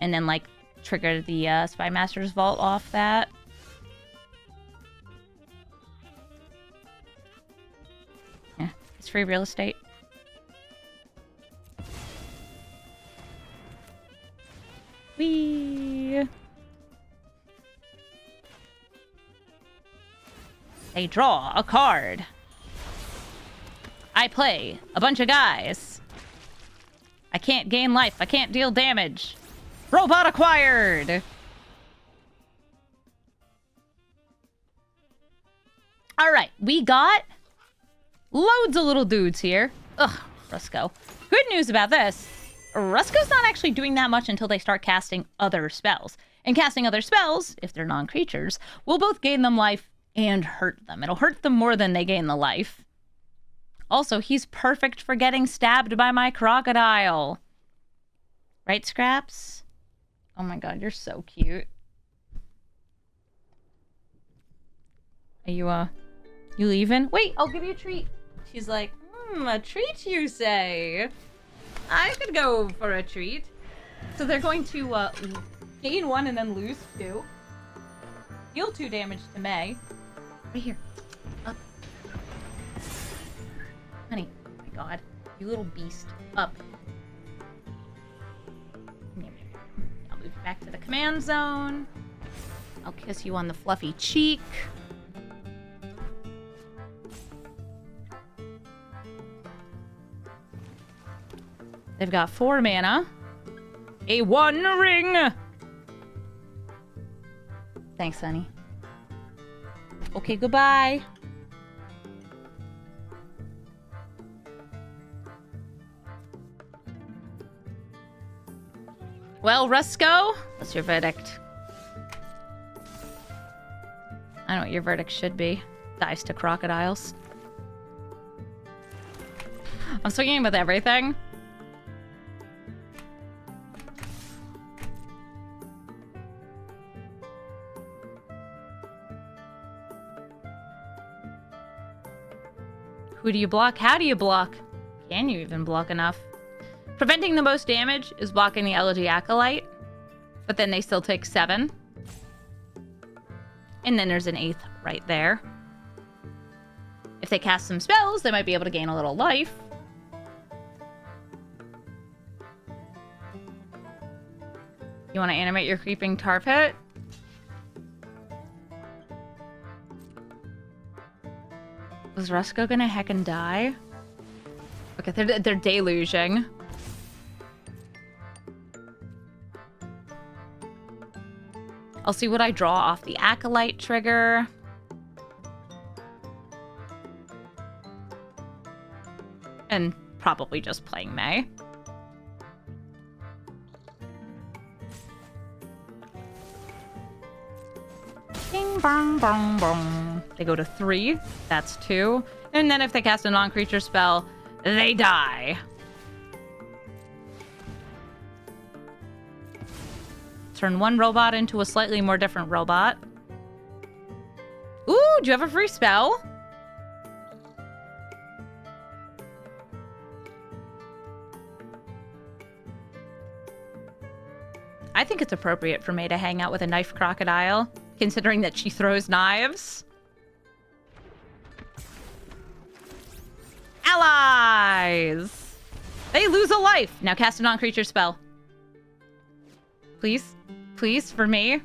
And then, like, trigger the Spy Master's Vault off that. Yeah, it's free real estate. Whee! They draw a card. I play a bunch of guys. I can't gain life. I can't deal damage. Robot acquired! Alright, we got loads of little dudes here. Ugh, Rusko. Good news about this. Rusko's not actually doing that much until they start casting other spells. And casting other spells, if they're non-creatures, will both gain them life and hurt them. It'll hurt them more than they gain the life. Also, he's perfect for getting stabbed by my crocodile. Right, Scraps? Oh my god, you're so cute. Are you leaving? Wait, I'll give you a treat. She's like, a treat you say? I could go for a treat. So they're going to gain 1 and then lose 2. Deal 2 damage to May. Right here. Up. Honey. Oh my god. You little beast. Up. I'll move you back to the command zone. I'll kiss you on the fluffy cheek. They've got 4 mana. A 1 ring! Thanks, honey. Okay, goodbye. Well, Rusko, what's your verdict? I know what your verdict should be. Dies to crocodiles. I'm swinging with everything. Who do you block? How do you block? Can you even block enough? Preventing the most damage is blocking the Elegy Acolyte, but then they still take 7. And then there's an 8th right there. If they cast some spells, they might be able to gain a little life. You want to animate your creeping tar pit? Was Rusko gonna heckin' die? Okay, they're deluging. I'll see what I draw off the Acolyte trigger. And probably just playing May. Bing, bong, bong, bong. They go to 3. That's 2. And then if they cast a non-creature spell, they die. Turn 1 robot into a slightly more different robot. Ooh, do you have a free spell? I think it's appropriate for May to hang out with a knife crocodile, considering that she throws knives. Allies! They lose a life. Now cast a non-creature spell. Please? Please, for me?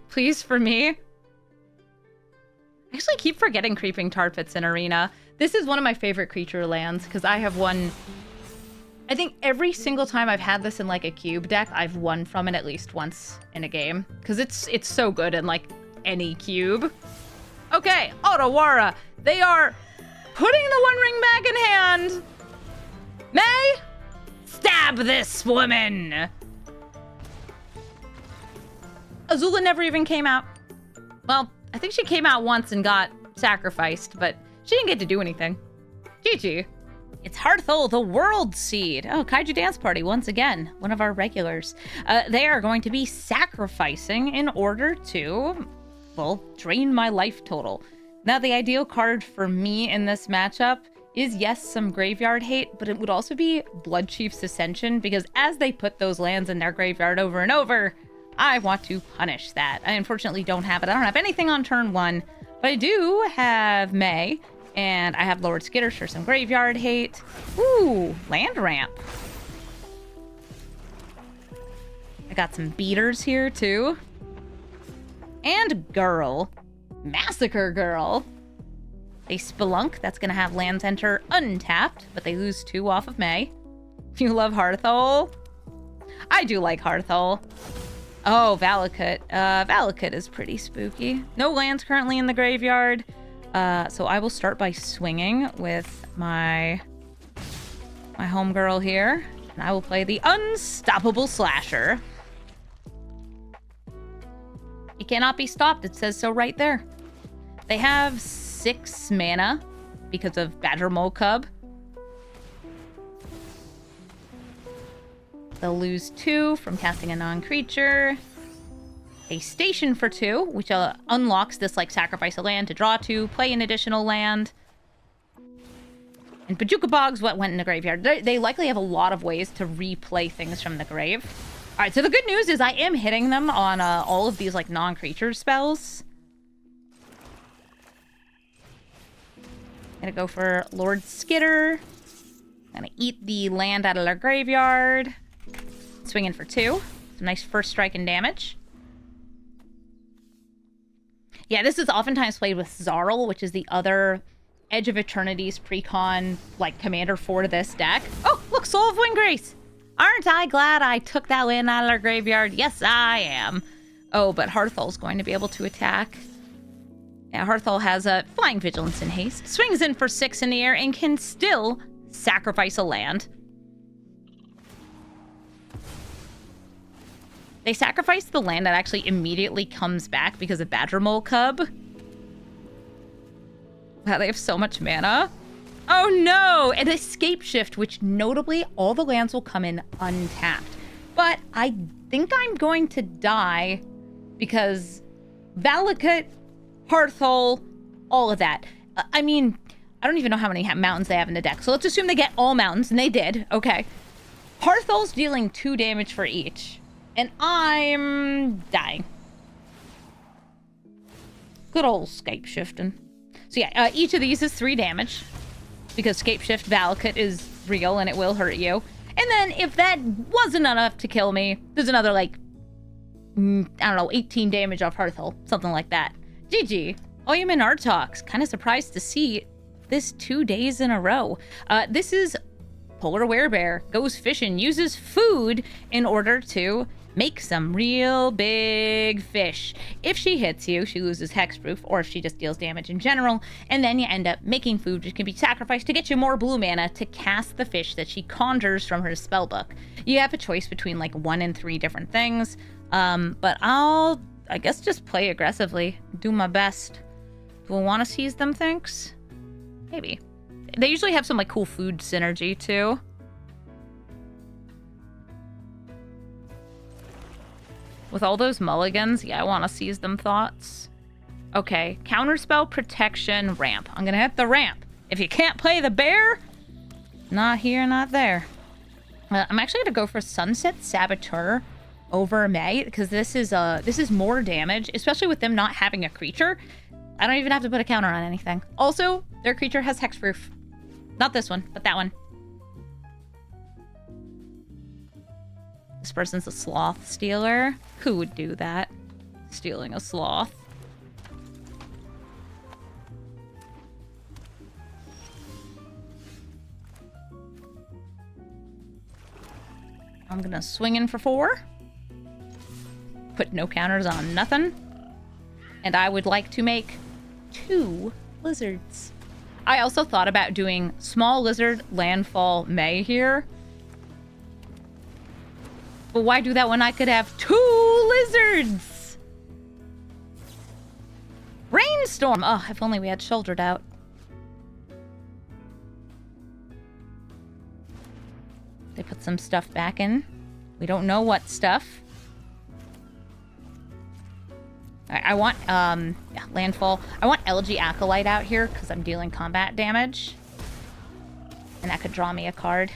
Please, for me? I actually keep forgetting Creeping Tar Pits in Arena. This is one of my favorite creature lands, because I have one I think every single time I've had this in like a cube deck, I've won from it at least once in a game. Because it's so good in like any cube. Okay, Otawara. They are putting the One Ring back in hand. May, stab this woman. Azula never even came out. Well, I think she came out once and got sacrificed, but she didn't get to do anything. GG. It's Hearthol, the World Seed. Oh, Kaiju Dance Party, once again, one of our regulars. They are going to be sacrificing in order to, well, drain my life total. Now, the ideal card for me in this matchup is, yes, some graveyard hate, but it would also be Blood Chief's Ascension, because as they put those lands in their graveyard over and over, I want to punish that. I unfortunately don't have it. I don't have anything on turn 1, but I do have May. And I have Lord Skitters for some graveyard hate. Ooh, land ramp. I got some beaters here too. And girl. Massacre girl. They spelunk. That's going to have lands enter untapped, but they lose 2 off of May. You love Hearthol? I do like Hearthol. Oh, Valakut. Valakut is pretty spooky. No lands currently in the graveyard. So I will start by swinging with my homegirl here, and I will play the Unstoppable Slasher. You cannot be stopped. It says so right there. They have 6 mana because of Badger Mole Cub. They'll lose 2 from casting a non-creature. A station for 2, which unlocks this like sacrifice a land to draw 2, play an additional land. And Bajuka Bogs, what went in the graveyard? They likely have a lot of ways to replay things from the grave. All right, so the good news is I am hitting them on all of these like non-creature spells. Gonna go for Lord Skitter. Gonna eat the land out of their graveyard. Swinging for 2. Some nice first strike and damage. Yeah, this is oftentimes played with Zarl, which is the other Edge of Eternity's precon, like, commander for this deck. Oh, look, Soul of Windgrace! Aren't I glad I took that land out of our graveyard? Yes, I am. Oh, but Hearthol's going to be able to attack. Yeah, Hearthol has a Flying Vigilance and Haste, swings in for 6 in the air, and can still sacrifice a land. They sacrifice the land that actually immediately comes back because of Badger Mole Cub. Wow, they have so much mana. Oh no! An Escape Shift, which notably all the lands will come in untapped. But I think I'm going to die because Valakut, Hearthol, all of that. I mean, I don't even know how many mountains they have in the deck. So let's assume they get all mountains, and they did. Okay. Hearthol's dealing 2 damage for each. And I'm dying. Good old Scape Shifting. So yeah, each of these is 3 damage. Because Scape Shift Valakut is real and it will hurt you. And then if that wasn't enough to kill me, there's another like, I don't know, 18 damage off Hearthol. Something like that. GG. Oyumin Artox. Kind of surprised to see this 2 days in a row. This is Polar Werebear. Goes fishing. Uses food in order to make some real big fish. If she hits you, she loses hexproof, or if she just deals damage in general, and then you end up making food which can be sacrificed to get you more blue mana to cast the fish that she conjures from her spellbook. You have a choice between like 1 and 3 different things, but I'll, I guess, just play aggressively, do my best. Do I want to seize them, thanks? Maybe. They usually have some like cool food synergy too. With all those mulligans, yeah, I want to seize them thoughts. Okay, counterspell, protection, ramp. I'm gonna hit the ramp. If you can't play the bear, not here, not there. I'm actually gonna go for Sunset Saboteur over May, because this is more damage, especially with them not having a creature. I don't even have to put a counter on anything. Also, their creature has hexproof. Not this one, but that one. This person's a sloth stealer. Who would do that? Stealing a sloth. I'm gonna swing in for 4. Put no counters on nothing. And I would like to make 2 lizards. I also thought about doing small lizard, landfall, May here. But why do that when I could have 2 lizards? Rainstorm! Oh, if only we had shouldered out. They put some stuff back in. We don't know what stuff. I want, yeah, Landfall. I want LG Acolyte out here because I'm dealing combat damage. And that could draw me a card.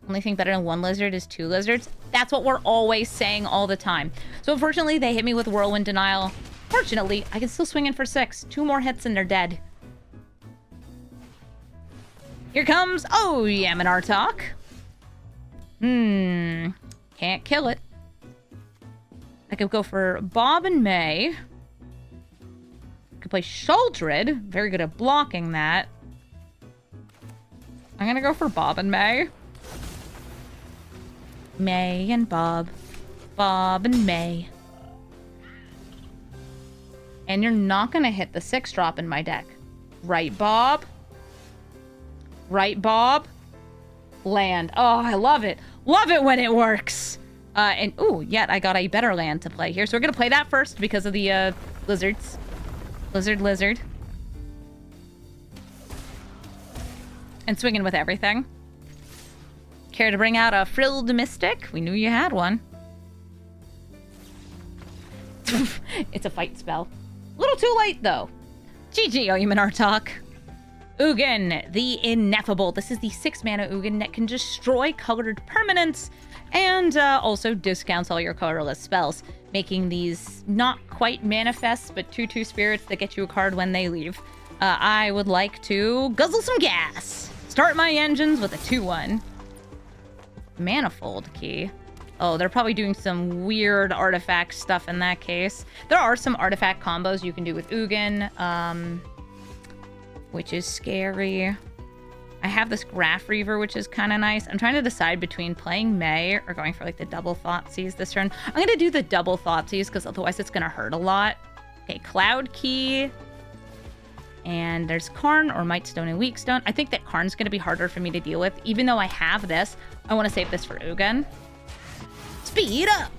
Only thing better than 1 lizard is 2 lizards. That's what we're always saying all the time. So unfortunately, they hit me with Whirlwind Denial. Fortunately, I can still swing in for 6. 2 more hits and they're dead. Here comes, oh, Yamanartok. Can't kill it. I could go for Bob and May. I could play Shuldred. Very good at blocking that. I'm gonna go for Bob and May. May and Bob. Bob and May. And you're not gonna hit the 6-drop in my deck. Right, Bob? Right, Bob? Land. Oh, I love it. Love it when it works. And, ooh, yet I got a better land to play here. So we're going to play that first because of the, lizards. Lizard. And swinging with everything. Care to bring out a Frilled Mystic? We knew you had one. It's a fight spell. A little too late, though. GG, Yamanartok. Ugin, the Ineffable. This is the 6-mana Ugin that can destroy colored permanents and also discounts all your colorless spells, making these not quite manifests, but 2/2 spirits that get you a card when they leave. I would like to guzzle some gas. Start my engines with a 2/1. Manifold key. Oh, they're probably doing some weird artifact stuff in that case. There are some artifact combos you can do with Ugin, which is scary. I have this Graph Reaver, which is kind of nice. I'm trying to decide between playing May or going for like the double Thoughtseize this turn. I'm going to do the double Thoughtseize because otherwise it's going to hurt a lot. Okay, Cloud Key. And there's Karn or Mightstone and Weakstone. I think that Karn's going to be harder for me to deal with. Even though I have this, I want to save this for Ugin. Speed up!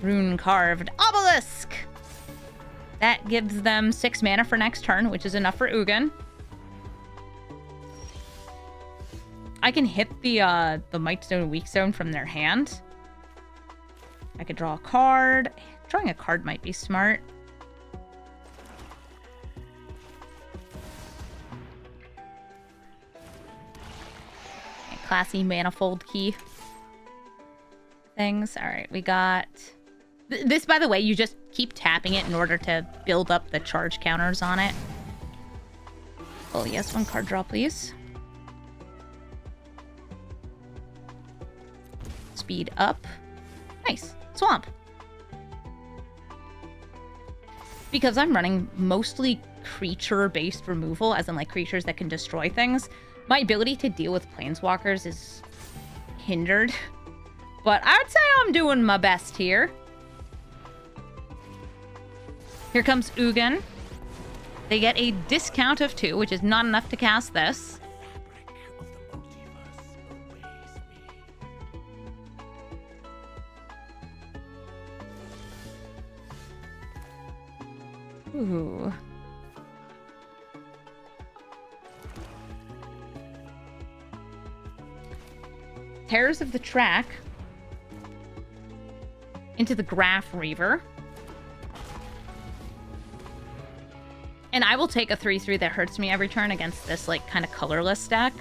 Rune Carved Obelisk! That gives them 6 mana for next turn, which is enough for Ugin. I can hit the Mightstone and Weakstone from their hand. I could draw a card. Drawing a card might be smart. Okay, classy manifold key things. All right, we got... This, by the way, you just keep tapping it in order to build up the charge counters on it. Oh, yes, 1 card draw, please. Speed up. Nice. Swamp. Because I'm running mostly creature-based removal, as in, like, creatures that can destroy things, my ability to deal with planeswalkers is hindered. But I would say I'm doing my best here. Here comes Ugin. They get a discount of 2, which is not enough to cast this. Ooh. Terrors of the Track into the Graph Reaver. And I will take a 3/3 that hurts me every turn against this, like, kind of colorless deck.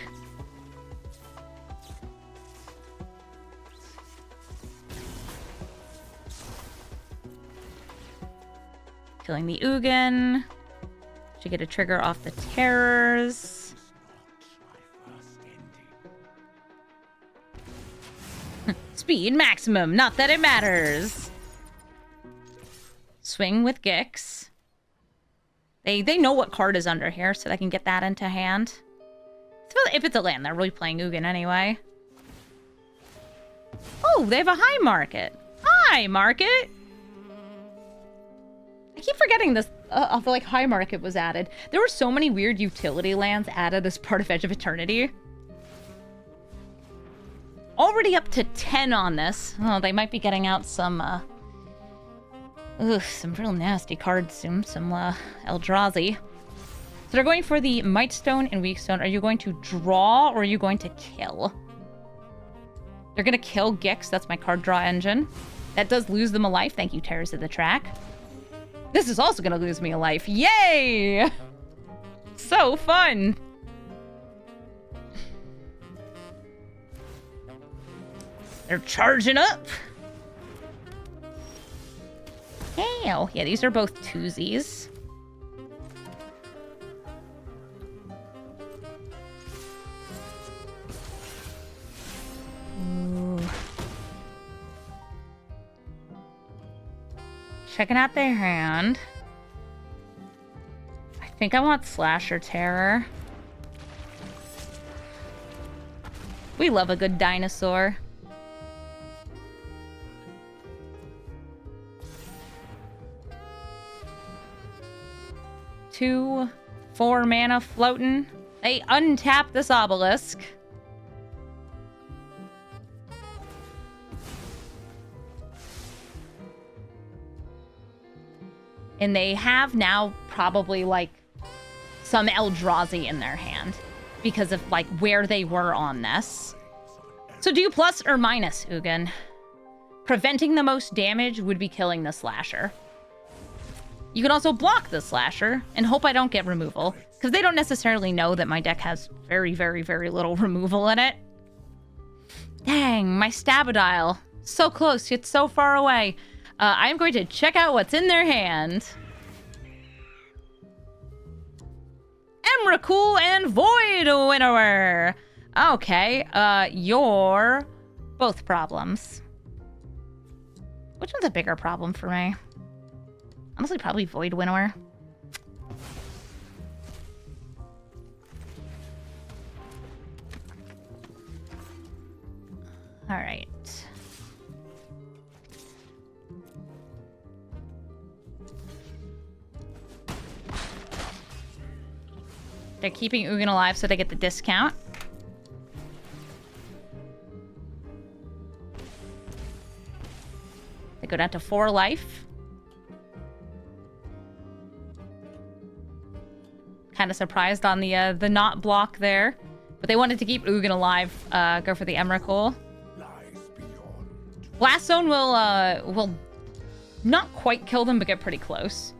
Killing the Ugin. Should get a trigger off the terrors. Speed maximum, not that it matters. Swing with Gix. They know what card is under here, so they can get that into hand. Well, if it's a land, they're really playing Ugin anyway. Oh, they have a high market. Hi, market! I keep forgetting this, of like high market was added. There were so many weird utility lands added as part of Edge of Eternity. Already up to 10 on this. Oh, they might be getting out some real nasty cards soon. Some Eldrazi. So they're going for the Might Stone and Weak Stone. Are you going to draw or are you going to kill? They're going to kill Gix. That's my card draw engine. That does lose them a life. Thank you, Terrors of the Track. This is also going to lose me a life. Yay! So fun. They're charging up. Hey, yeah, these are both twosies. Ooh. Checking out their hand. I think I want Slasher Terror. We love a good dinosaur. 2, 4 mana floating. They untap this obelisk. And they have now probably like some Eldrazi in their hand because of like where they were on this. So do plus or minus, Ugin. Preventing the most damage would be killing the Slasher. You can also block the Slasher and hope I don't get removal, because they don't necessarily know that my deck has very, very, very little removal in it. Dang, my Stabadile. So close, yet so far away. I'm going to check out what's in their hand. Emrakul and Void Winnower. Okay, you're both problems. Which one's a bigger problem for me? Honestly, probably Void Winnower. All right. They're keeping Ugin alive so they get the discount. They go down to 4 life. Kind of surprised on the not block there, but they wanted to keep Ugin alive. Go for the Emrakul. Blast Zone will not quite kill them, but get pretty close.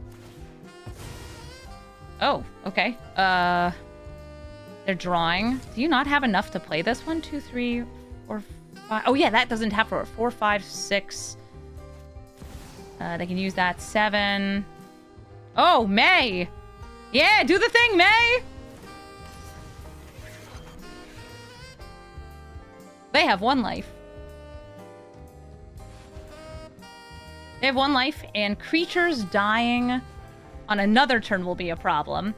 Oh, okay. They're drawing. Do you not have enough to play this? 1, 2, 3, 4, 5. Oh yeah, that doesn't have for 4, 5, 6. They can use that 7. Oh, May. Yeah, do the thing, May! They have 1 life. They have 1 life, and creatures dying on another turn will be a problem.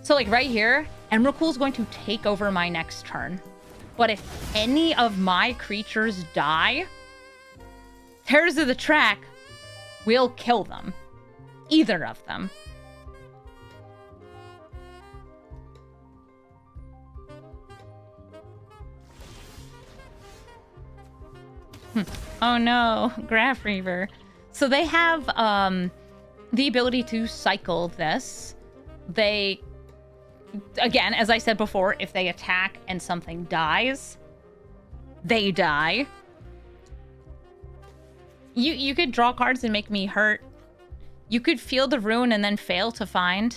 So, like, right here, Emrakul's going to take over my next turn. But if any of my creatures die, Terrors of the Track will kill them. Either of them. Oh no, Graph Reaver. So they have the ability to cycle this. They, again, as I said before, if they attack and something dies, they die. You could draw cards and make me hurt. You could feel the rune and then fail to find.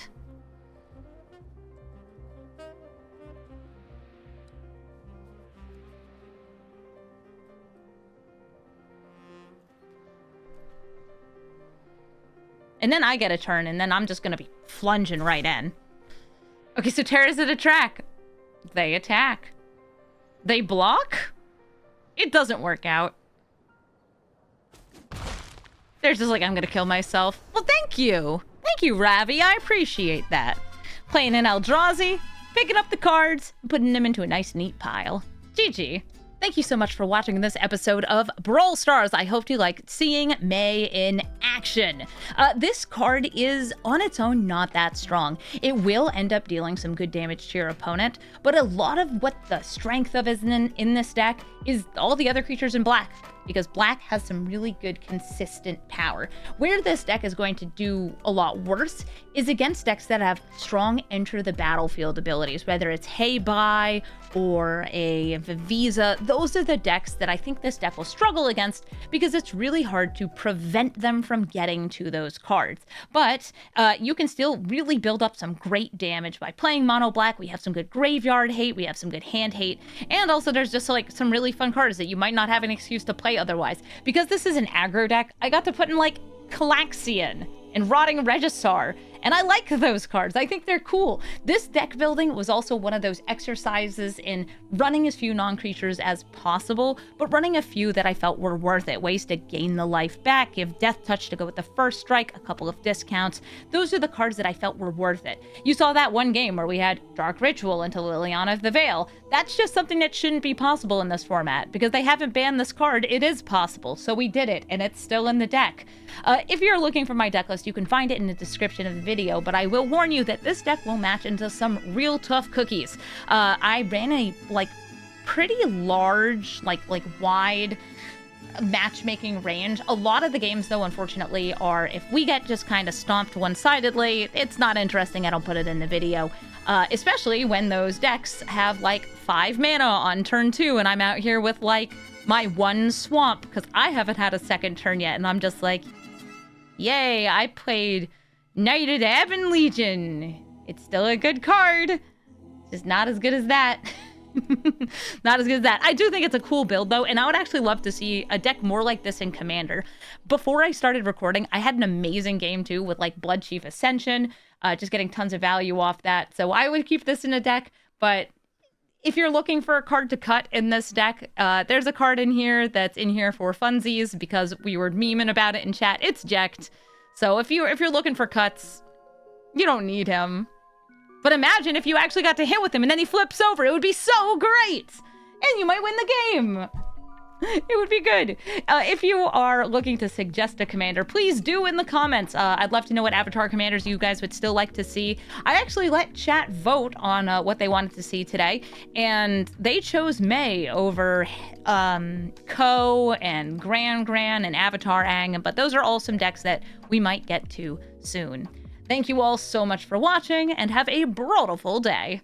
And then I get a turn, and then I'm just going to be flunging right in. Okay, so Terrors of the Track. They attack. They block? It doesn't work out. They're just like, I'm going to kill myself. Well, thank you. Thank you, Ravi. I appreciate that. Playing an Eldrazi. picking up the cards, and putting them into a nice, neat pile. GG. Thank you so much for watching this episode of Brawl Stars. I hope you liked seeing Mei in action. This card is on its own not that strong. It will end up dealing some good damage to your opponent, but a lot of what the strength of is in this deck is all the other creatures in black, because black has some really good consistent power. Where this deck is going to do a lot worse is against decks that have strong enter the battlefield abilities, whether it's Hey Bye or a Vivisa. Those are the decks that I think this deck will struggle against because it's really hard to prevent them from getting to those cards. But you can still really build up some great damage by playing mono black. We have some good graveyard hate, we have some good hand hate, and also there's just like some really fun cards that you might not have an excuse to play otherwise. Because this is an aggro deck, I got to put in like Calaxian and Rotting Registar, and I like those cards. I think they're cool. This deck building was also one of those exercises in running as few non-creatures as possible, but running a few that I felt were worth it. Ways to gain the life back, give Death Touch to go with the first strike, a couple of discounts. Those are the cards that I felt were worth it. You saw that one game where we had Dark Ritual into Liliana of the Veil. That's just something that shouldn't be possible in this format. Because they haven't banned this card, it is possible. So we did it, and it's still in the deck. If you're looking for my deck list, you can find it in the description of the video, but I will warn you that this deck will match into some real tough cookies. I ran a pretty large, wide matchmaking range. A lot of the games, though, unfortunately, are if we get just kind of stomped one-sidedly, it's not interesting. I don't put it in the video. Especially when those decks have 5 mana on turn 2, and I'm out here with my 1 swamp because I haven't had a second turn yet, and I'm just like, yay, I played Knighted Ebon Legion. It's still a good card. Just not as good as that. Not as good as that. I do think it's a cool build, though, and I would actually love to see a deck more like this in Commander. Before I started recording, I had an amazing game, too, with, Blood Chief Ascension, just getting tons of value off that. So I would keep this in a deck, but if you're looking for a card to cut in this deck, there's a card in here that's in here for funsies because we were memeing about it in chat. It's Jekt. So if you're looking for cuts, you don't need him. But imagine if you actually got to hit with him and then he flips over. It would be so great. And you might win the game. It would be good. If you are looking to suggest a commander, please do in the comments. I'd love to know what avatar commanders you guys would still like to see. I actually let chat vote on what they wanted to see today, and they chose Mei over Ko and Gran and Avatar Aang, but those are all some decks that we might get to soon. Thank you all so much for watching, and have a brawlful day.